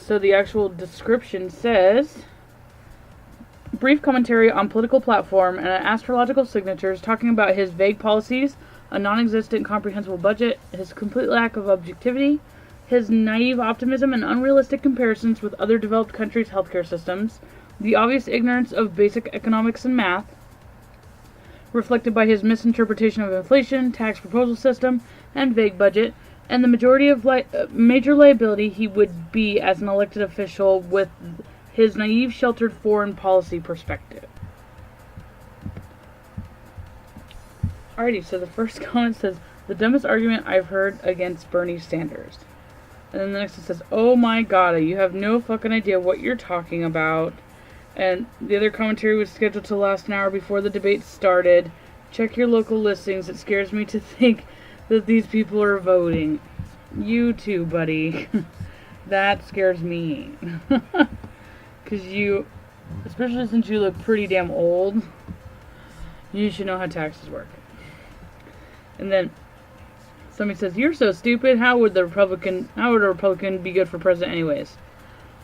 So the actual description says, brief commentary on political platform and astrological signatures talking about his vague policies, a non-existent comprehensible budget, his complete lack of objectivity, his naive optimism and unrealistic comparisons with other developed countries' healthcare systems, the obvious ignorance of basic economics and math, reflected by his misinterpretation of inflation, tax proposal system, and vague budget, and the majority of major liability he would be as an elected official with his naive, sheltered foreign policy perspective. Alrighty, so the first comment says, the dumbest argument I've heard against Bernie Sanders. And then the next one says, oh my god, you have no fucking idea what you're talking about. And the other commentary was scheduled to last an hour before the debate started. Check your local listings. It scares me to think that these people are voting. You too, buddy. That scares me. Because you, especially since you look pretty damn old, you should know how taxes work. And then somebody says, you're so stupid. How would a Republican be good for president anyways?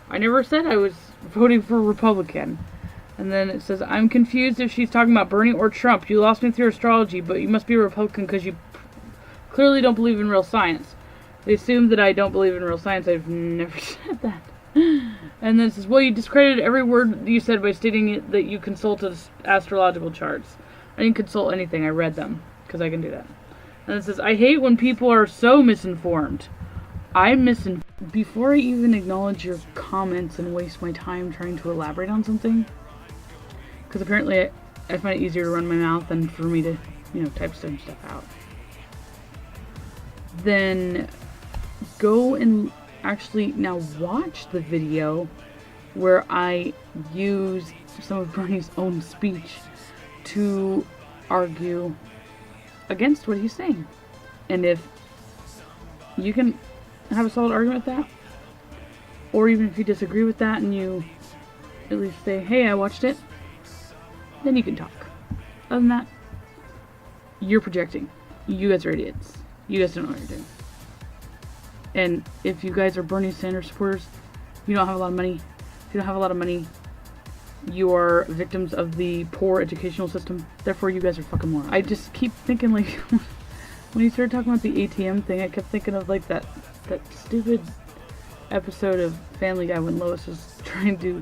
I never said I was voting for Republican. And then it says, I'm confused if she's talking about Bernie or Trump. You lost me through astrology, but you must be a Republican because you clearly don't believe in real science. They assume that I don't believe in real science. I've never said that. And then it says, well, you discredited every word you said by stating that you consulted astrological charts. I didn't consult anything. I read them because I can do that. And it says, I hate when people are so misinformed. Before I even acknowledge your comments and waste my time trying to elaborate on something, because apparently I find it easier to run my mouth than for me to, type some stuff out, then go and actually now watch the video where I use some of Bernie's own speech to argue against what he's saying. And if you can have a solid argument with that, or even if you disagree with that and you at least say, hey, I watched it, then you can talk. Other than that, you're projecting. You guys are idiots. You guys don't know what you're doing. And if you guys are Bernie Sanders supporters, you don't have a lot of money. If you don't have a lot of money, you are victims of the poor educational system. Therefore, you guys are fucking morons. I just keep thinking, like, when you started talking about the ATM thing, I kept thinking of, like, that stupid episode of Family Guy when Lois was trying to,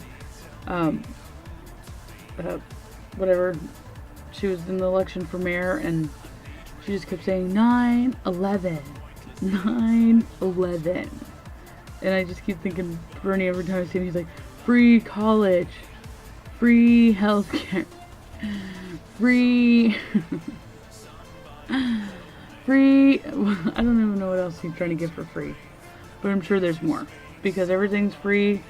whatever, she was in the election for mayor, and she just kept saying, 9/11, 9/11, and I just keep thinking, Bernie, every time I see him, he's like, free college, free healthcare, free, free, I don't even know what else he's trying to get for free, but I'm sure there's more, because everything's free,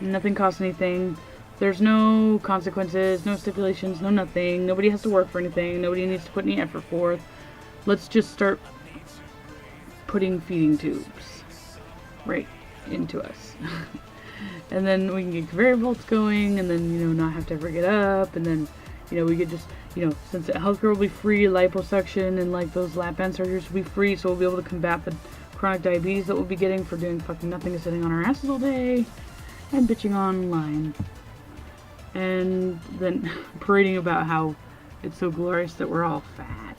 nothing costs anything, there's no consequences, no stipulations, no nothing, nobody has to work for anything, nobody needs to put any effort forth, let's just start putting feeding tubes right into us. And then we can get conveyor belts going, and then, not have to ever get up, and then, we could just, since healthcare will be free, liposuction and, like, those lap band surgeries will be free, so we'll be able to combat the chronic diabetes that we'll be getting for doing fucking nothing and sitting on our asses all day, and bitching online. And then parading about how it's so glorious that we're all fat.